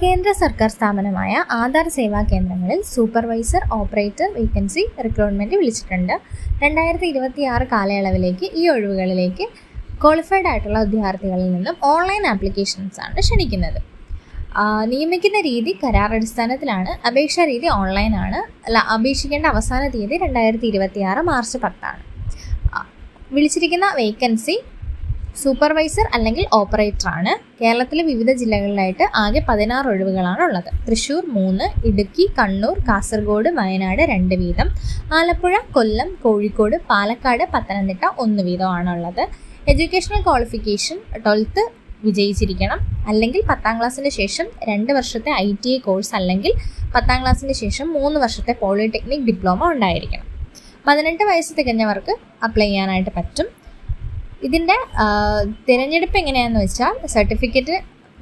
കേന്ദ്ര സർക്കാർ സ്ഥാപനമായ ആധാർ സേവാ കേന്ദ്രങ്ങളിൽ സൂപ്പർവൈസർ ഓപ്പറേറ്റർ വേക്കൻസി റിക്രൂട്ട്മെൻറ്റ് വിളിച്ചിട്ടുണ്ട്. 2026 കാലയളവിലേക്ക് ഈ ഒഴിവുകളിലേക്ക് ക്വാളിഫൈഡ് ആയിട്ടുള്ള വിദ്യാർത്ഥികളിൽ നിന്നും ഓൺലൈൻ ആപ്ലിക്കേഷൻസാണ് ക്ഷണിക്കുന്നത്. നിയമിക്കുന്ന രീതി കരാർ അടിസ്ഥാനത്തിലാണ്. അപേക്ഷാ രീതി ഓൺലൈനാണ്. അപേക്ഷിക്കേണ്ട അവസാന തീയതി 2026 മാർച്ച് 10. വിളിച്ചിരിക്കുന്ന വേക്കൻസി സൂപ്പർവൈസർ അല്ലെങ്കിൽ ഓപ്പറേറ്ററാണ്. കേരളത്തിലെ വിവിധ ജില്ലകളിലായിട്ട് ആകെ 16 ഒഴിവുകളാണ് ഉള്ളത്. തൃശ്ശൂർ 3, ഇടുക്കി, കണ്ണൂർ, കാസർഗോഡ്, വയനാട് 2 വീതം, ആലപ്പുഴ, കൊല്ലം, കോഴിക്കോട്, പാലക്കാട്, പത്തനംതിട്ട 1 വീതമാണുള്ളത്. എഡ്യൂക്കേഷണൽ ക്വാളിഫിക്കേഷൻ 12th വിജയിച്ചിരിക്കണം, അല്ലെങ്കിൽ 10ാം ക്ലാസ്സിന് ശേഷം 2 വർഷത്തെ ITI കോഴ്സ് അല്ലെങ്കിൽ 10ാം ക്ലാസ്സിന് ശേഷം 3 വർഷത്തെ പോളിടെക്നിക് ഡിപ്ലോമ ഉണ്ടായിരിക്കണം. 18 വയസ്സ് തികഞ്ഞവർക്ക് അപ്ലൈ ചെയ്യാനായിട്ട് പറ്റും. ഇതിൻ്റെ തിരഞ്ഞെടുപ്പ് എങ്ങനെയാണെന്ന് വെച്ചാൽ സർട്ടിഫിക്കറ്റ്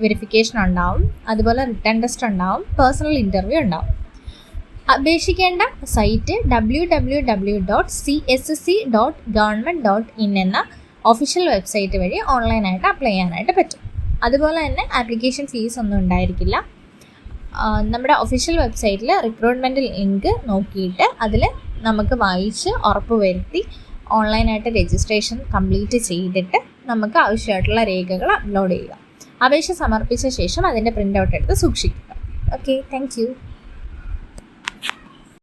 വെരിഫിക്കേഷൻ ഉണ്ടാവും, അതുപോലെ റിട്ടേൺ ടെസ്റ്റ് ഉണ്ടാവും, പേഴ്സണൽ ഇൻ്റർവ്യൂ ഉണ്ടാവും. അപേക്ഷിക്കേണ്ട സൈറ്റ് www.csc.government.in എന്ന ഒഫീഷ്യൽ വെബ്സൈറ്റ് വഴി ഓൺലൈനായിട്ട് അപ്ലൈ ചെയ്യാനായിട്ട് പറ്റും. അതുപോലെ തന്നെ ആപ്ലിക്കേഷൻ ഫീസ് ഒന്നും ഉണ്ടായിരിക്കില്ല. നമ്മുടെ ഒഫീഷ്യൽ വെബ്സൈറ്റിൽ റിക്രൂട്ട്മെൻറ്റ് ലിങ്ക് നോക്കിയിട്ട് അതിൽ നമുക്ക് വായിച്ച് ഉറപ്പ് വരുത്തി ഓൺലൈനായിട്ട് രജിസ്ട്രേഷൻ കംപ്ലീറ്റ് ചെയ്തിട്ട് നമുക്ക് ആവശ്യമായിട്ടുള്ള രേഖകൾ അപ്ലോഡ് ചെയ്യുക. അപേക്ഷ സമർപ്പിച്ച ശേഷം അതിൻ്റെ പ്രിൻ്റ് ഔട്ട് എടുത്ത് സൂക്ഷിക്കുക. Okay, thank you.